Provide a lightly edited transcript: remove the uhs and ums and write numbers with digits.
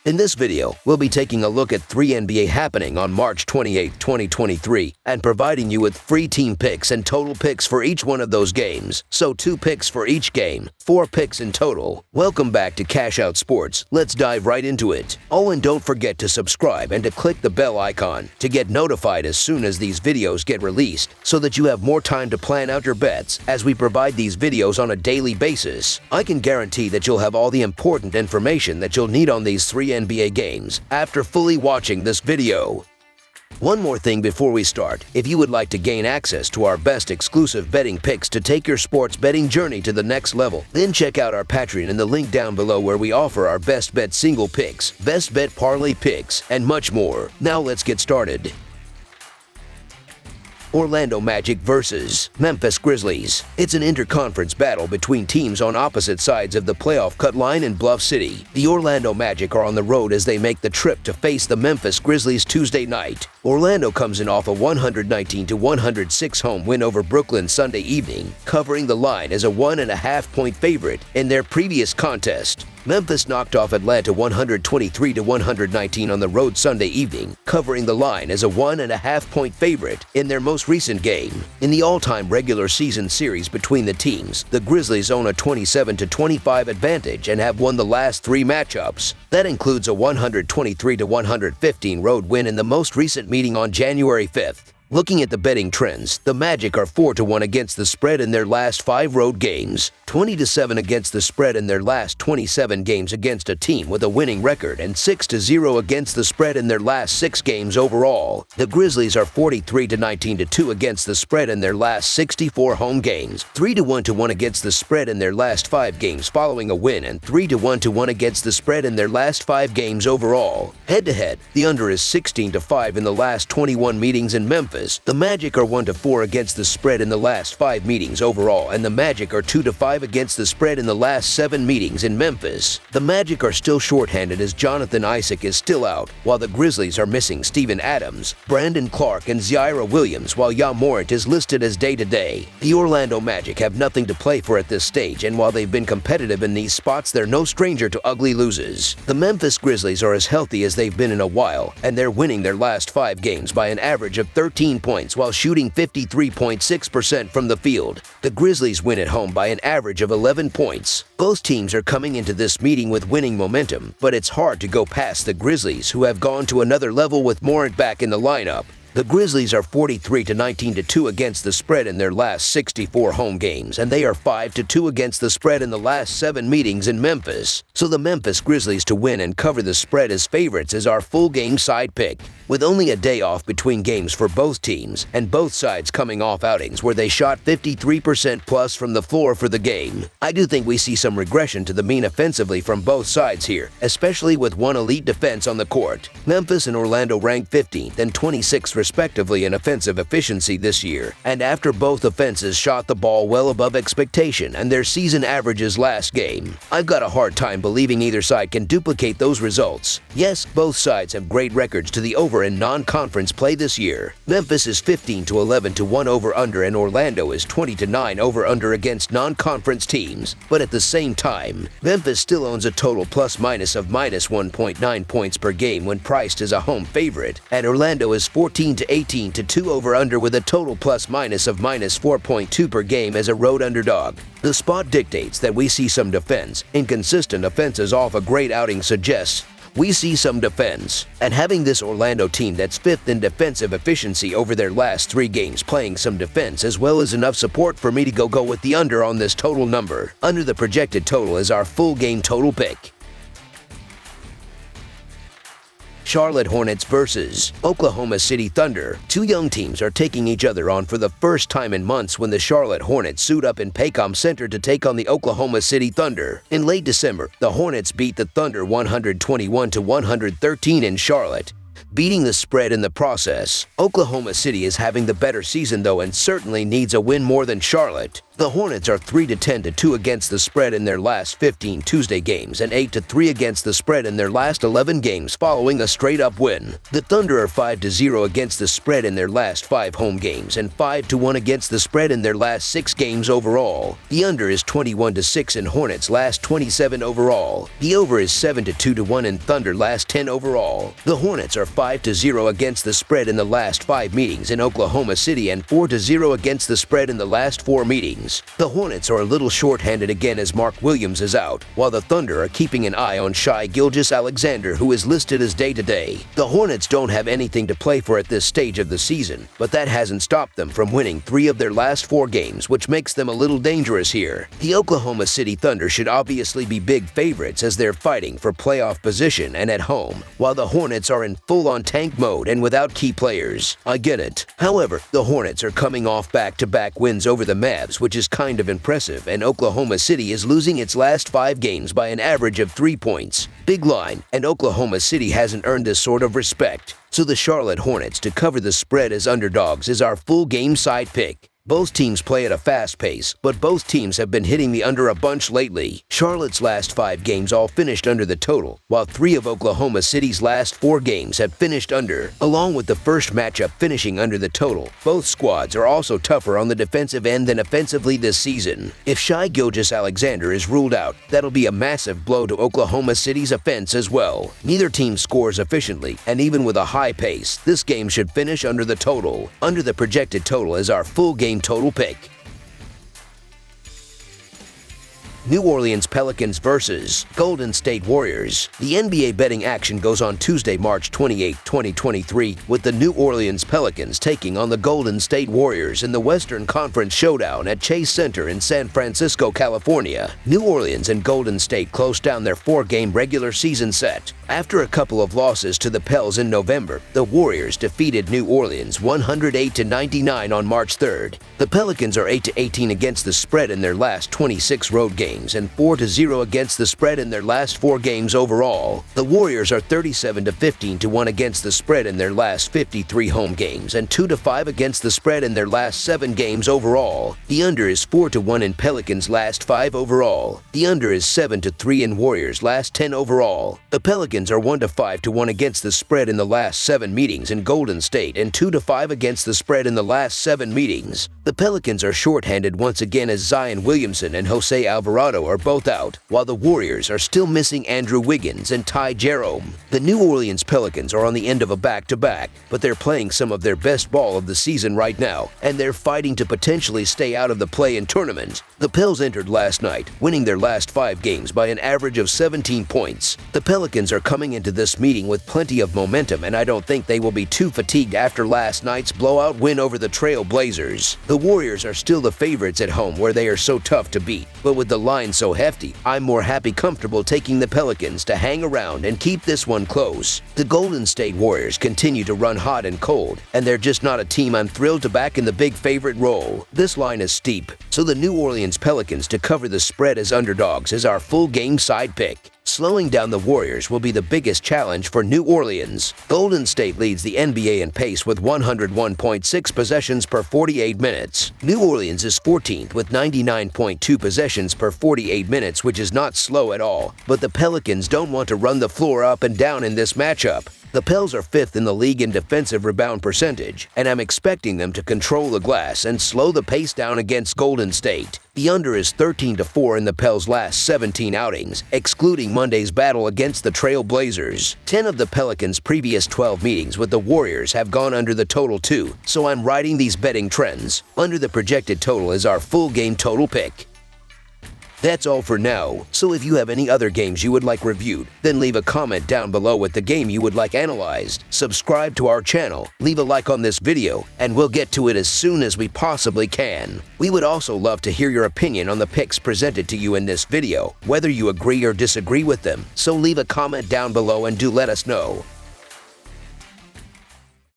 In this video, we'll be taking a look at 3 NBA happening on March 28, 2023, and providing you with free team picks and total picks for each one of those games. So 2 picks for each game, 4 picks in total. Welcome back to Cash Out Sports. Let's dive right into it. Oh, and don't forget to subscribe and to click the bell icon to get notified as soon as these videos get released, so that you have more time to plan out your bets as we provide these videos on a daily basis. I can guarantee that you'll have all the important information that you'll need on these 3 NBA games after fully watching this video. One more thing before we start. If you would like to gain access to our best exclusive betting picks to take your sports betting journey to the next level, then check out our Patreon in the link down below, where we offer our best bet single picks, best bet parlay picks, and much more. Now let's get started. Orlando Magic versus Memphis Grizzlies. It's an interconference battle between teams on opposite sides of the playoff cut line in Bluff City. The Orlando Magic are on the road as they make the trip to face the Memphis Grizzlies Tuesday night. Orlando comes in off a 119-106 home win over Brooklyn Sunday evening, covering the line as a 1.5-point favorite in their previous contest. Memphis knocked off Atlanta 123-119 on the road Sunday evening, covering the line as a 1.5-point favorite in their most recent game. In the all-time regular season series between the teams, the Grizzlies own a 27-25 advantage and have won the last 3 matchups. That includes a 123-115 road win in the most recent meeting on January 5th. Looking at the betting trends, the Magic are 4-1 against the spread in their last 5 road games, 20-7 against the spread in their last 27 games against a team with a winning record, and 6-0 against the spread in their last 6 games overall. The Grizzlies are 43-19-2 against the spread in their last 64 home games, 3-1 against the spread in their last 5 games following a win, and 3-1 against the spread in their last 5 games overall. Head-to-head, the under is 16-5 in the last 21 meetings in Memphis. The Magic are 1-4 against the spread in the last 5 meetings overall, and the Magic are 2-5 against the spread in the last 7 meetings in Memphis. The Magic are still shorthanded as Jonathan Isaac is still out, while the Grizzlies are missing Steven Adams, Brandon Clark, and Zaire Williams, while Ja Morant is listed as day-to-day. The Orlando Magic have nothing to play for at this stage, and while they've been competitive in these spots, they're no stranger to ugly loses. The Memphis Grizzlies are as healthy as they've been in a while, and they're winning their last 5 games by an average of 13 points while shooting 53.6% from the field. The Grizzlies win at home by an average of 11 points. Both teams are coming into this meeting with winning momentum, but it's hard to go past the Grizzlies, who have gone to another level with Morant back in the lineup. The Grizzlies are 43-19-2 against the spread in their last 64 home games, and they are 5-2 against the spread in the last 7 meetings in Memphis. So the Memphis Grizzlies to win and cover the spread as favorites is our full game side pick. With only a day off between games for both teams, and both sides coming off outings where they shot 53% plus from the floor for the game, I do think we see some regression to the mean offensively from both sides here, especially with one elite defense on the court. Memphis and Orlando rank 15th and 26th respectively in offensive efficiency this year, and after both offenses shot the ball well above expectation and their season averages last game, I've got a hard time believing either side can duplicate those results. Yes, both sides have great records to the over in non-conference play this year. Memphis is 15-11 to 1 over-under, and Orlando is 20-9 over-under against non-conference teams. But at the same time, Memphis still owns a total plus-minus of -1.9 points per game when priced as a home favorite, and Orlando is 14-18 to 2 over-under with a total plus-minus of -4.2 per game as a road underdog. The spot dictates that we see some defense. Inconsistent offenses off a great outing suggests we see some defense, and having this Orlando team that's 5th in defensive efficiency over their last 3 games playing some defense as well as enough support for me to go with the under on this total number. Under the projected total is our full game total pick. Charlotte Hornets versus Oklahoma City Thunder. 2 young teams are taking each other on for the first time in months when the Charlotte Hornets suit up in Paycom Center to take on the Oklahoma City Thunder. In late December, the Hornets beat the Thunder 121-113 in Charlotte, beating the spread in the process. Oklahoma City is having the better season though, and certainly needs a win more than Charlotte. The Hornets are 3-10-2 against the spread in their last 15 Tuesday games and 8-3 against the spread in their last 11 games following a straight-up win. The Thunder are 5-0 against the spread in their last 5 home games and 5-1 against the spread in their last 6 games overall. The under is 21-6 in Hornets' last 27 overall. The over is 7-2-1 in Thunder last 10 overall. The Hornets are 5-0 against the spread in the last 5 meetings in Oklahoma City and 4-0 against the spread in the last 4 meetings. The Hornets are a little short-handed again as Mark Williams is out, while the Thunder are keeping an eye on Shai Gilgeous-Alexander, who is listed as day-to-day. The Hornets don't have anything to play for at this stage of the season, but that hasn't stopped them from winning 3 of their last 4 games, which makes them a little dangerous here. The Oklahoma City Thunder should obviously be big favorites as they're fighting for playoff position and at home, while the Hornets are in full-on tank mode and without key players. I get it. However, the Hornets are coming off back-to-back wins over the Mavs, which is kind of impressive, and Oklahoma City is losing its last 5 games by an average of 3 points. Big line, and Oklahoma City hasn't earned this sort of respect. So the Charlotte Hornets to cover the spread as underdogs is our full game side pick. Both teams play at a fast pace, but both teams have been hitting the under a bunch lately. Charlotte's last 5 games all finished under the total, while 3 of Oklahoma City's last 4 games have finished under, along with the first matchup finishing under the total. Both squads are also tougher on the defensive end than offensively this season. If Shai Gilgeous-Alexander is ruled out, that'll be a massive blow to Oklahoma City's offense as well. Neither team scores efficiently, and even with a high pace, this game should finish under the total. Under the projected total is our full game total pick. New Orleans Pelicans versus Golden State Warriors. The NBA betting action goes on Tuesday, March 28, 2023, with the New Orleans Pelicans taking on the Golden State Warriors in the Western Conference Showdown at Chase Center in San Francisco, California. New Orleans and Golden State closed down their 4-game regular season set. After a couple of losses to the Pels in November, the Warriors defeated New Orleans 108-99 on March 3rd. The Pelicans are 8-18 against the spread in their last 26 road games and 4-0 against the spread in their last 4 games overall. The Warriors are 37-15-1 against the spread in their last 53 home games and 2-5 against the spread in their last 7 games overall. The under is 4-1 in Pelicans' last 5 overall. The under is 7-3 in Warriors' last 10 overall. The Pelicans are 1-5-1 against the spread in the last 7 meetings in Golden State and 2-5 against the spread in the last 7 meetings. The Pelicans are shorthanded once again as Zion Williamson and Jose Alvarado are both out, while the Warriors are still missing Andrew Wiggins and Ty Jerome. The New Orleans Pelicans are on the end of a back-to-back, but they're playing some of their best ball of the season right now, and they're fighting to potentially stay out of the play-in tournament. The Pels entered last night, winning their last 5 games by an average of 17 points. The Pelicans are coming into this meeting with plenty of momentum, and I don't think they will be too fatigued after last night's blowout win over the Trail Blazers. The Warriors are still the favorites at home where they are so tough to beat, but with the line so hefty, I'm more comfortable taking the Pelicans to hang around and keep this one close. The Golden State Warriors continue to run hot and cold, and they're just not a team I'm thrilled to back in the big favorite role. This line is steep, so the New Orleans Pelicans to cover the spread as underdogs is our full game side pick. Slowing down the Warriors will be the biggest challenge for New Orleans. Golden State leads the NBA in pace with 101.6 possessions per 48 minutes. New Orleans is 14th with 99.2 possessions per 48 minutes, which is not slow at all, but the Pelicans don't want to run the floor up and down in this matchup. The Pels are 5th in the league in defensive rebound percentage, and I'm expecting them to control the glass and slow the pace down against Golden State. The under is 13-4 in the Pels' last 17 outings, excluding Monday's battle against the Trail Blazers. 10 of the Pelicans' previous 12 meetings with the Warriors have gone under the total too, so I'm riding these betting trends. Under the projected total is our full game total pick. That's all for now, so if you have any other games you would like reviewed, then leave a comment down below with the game you would like analyzed. Subscribe to our channel, leave a like on this video, and we'll get to it as soon as we possibly can. We would also love to hear your opinion on the picks presented to you in this video, whether you agree or disagree with them, so leave a comment down below and do let us know.